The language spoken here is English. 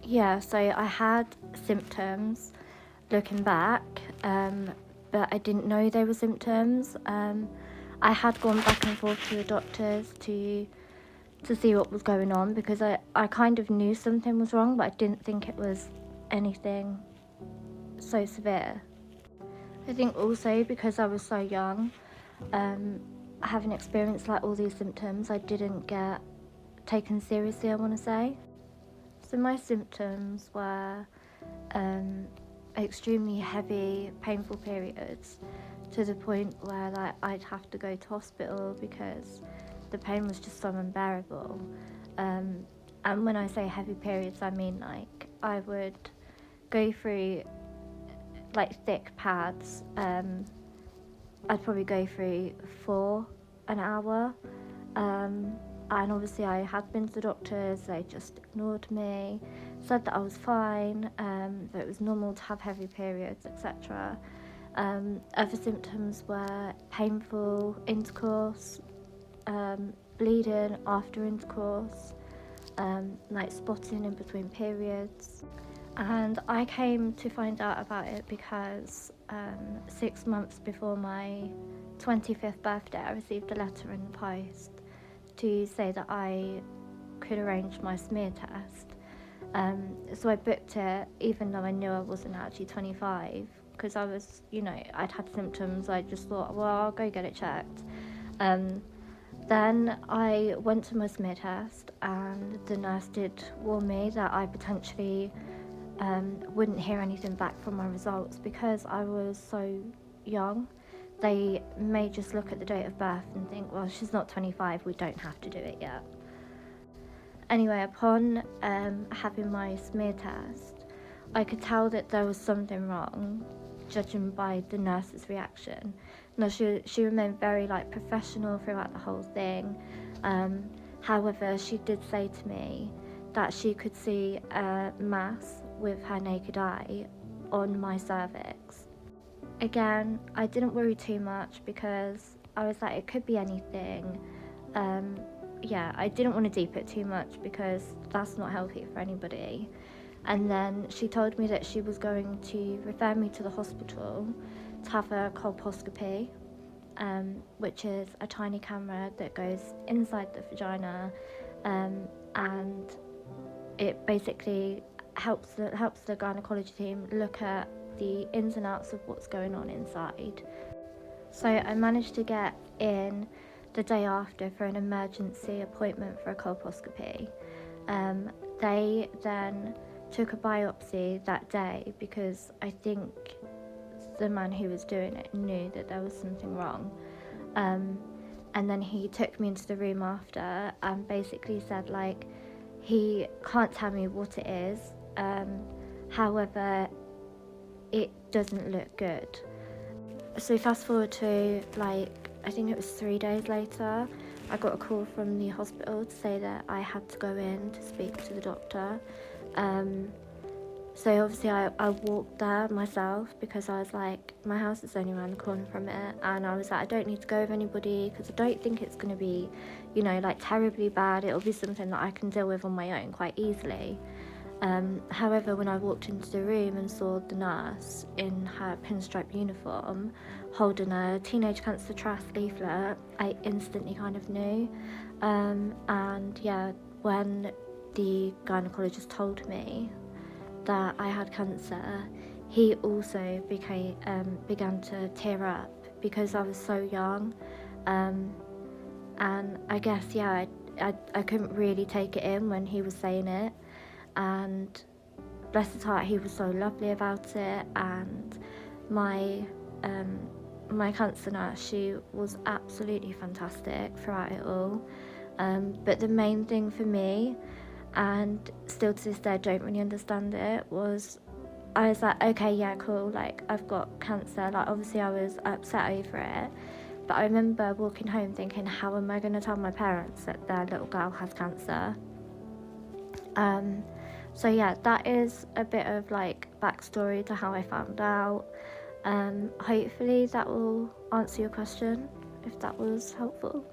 Yeah, so I had symptoms looking back, but I didn't know they were symptoms. I had gone back and forth to the doctors to see what was going on because I kind of knew something was wrong, but I didn't think it was anything so severe. I think also because I was so young, having experienced like all these symptoms, I didn't get taken seriously, I want to say. So my symptoms were extremely heavy, painful periods to the point where like I'd have to go to hospital because the pain was just so unbearable. And when I say heavy periods, I mean like I would go through like thick pads. I'd probably go through 4 an hour. And obviously I had been to the doctors, they just ignored me, said that I was fine, that it was normal to have heavy periods, etc. Other symptoms were painful intercourse, bleeding after intercourse, like spotting in between periods. And I came to find out about it because 6 months before my 25th birthday, I received a letter in the post to say that I could arrange my smear test. So I booked it even though I knew I wasn't actually 25 because I was, I'd had symptoms. I just thought, well, I'll go get it checked. Then I went to my smear test and the nurse did warn me that I potentially wouldn't hear anything back from my results because I was so young. They may just look at the date of birth and think, well, she's not 25, we don't have to do it yet. Anyway, upon having my smear test, I could tell that there was something wrong, judging by the nurse's reaction. Now, she remained very professional throughout the whole thing. However, she did say to me that she could see a mass with her naked eye on my cervix. Again, I didn't worry too much because I was like, it could be anything. I didn't want to deep it too much because that's not healthy for anybody. And then she told me that she was going to refer me to the hospital to have a colposcopy, which is a tiny camera that goes inside the vagina, and it basically helps the gynecology team look at the ins and outs of what's going on inside. So I managed to get in the day after for an emergency appointment for a colposcopy. They then took a biopsy that day because I think the man who was doing it knew that there was something wrong. And then he took me into the room after and basically said he can't tell me what it is, however it doesn't look good. So fast forward to I think it was 3 days later, I got a call from the hospital to say that I had to go in to speak to the doctor. So obviously I walked there myself because I was like, my house is only around the corner from it, and I was like, I don't need to go with anybody because I don't think it's going to be, terribly bad. It'll be something that I can deal with on my own quite easily. However, when I walked into the room and saw the nurse in her pinstripe uniform holding a Teenage Cancer Trust leaflet, I instantly kind of knew. And yeah, when the gynecologist told me that I had cancer, he also began to tear up because I was so young. And I guess, I couldn't really take it in when he was saying it. And bless his heart, he was so lovely about it. And my cancer nurse, she was absolutely fantastic throughout it all. But the main thing for me, and still to this day I don't really understand it, was I was like, okay, yeah, cool, I've got cancer. Obviously I was upset over it, but I remember walking home thinking, how am I going to tell my parents that their little girl has cancer? So yeah, that is a bit of backstory to how I found out. Hopefully that will answer your question, if that was helpful.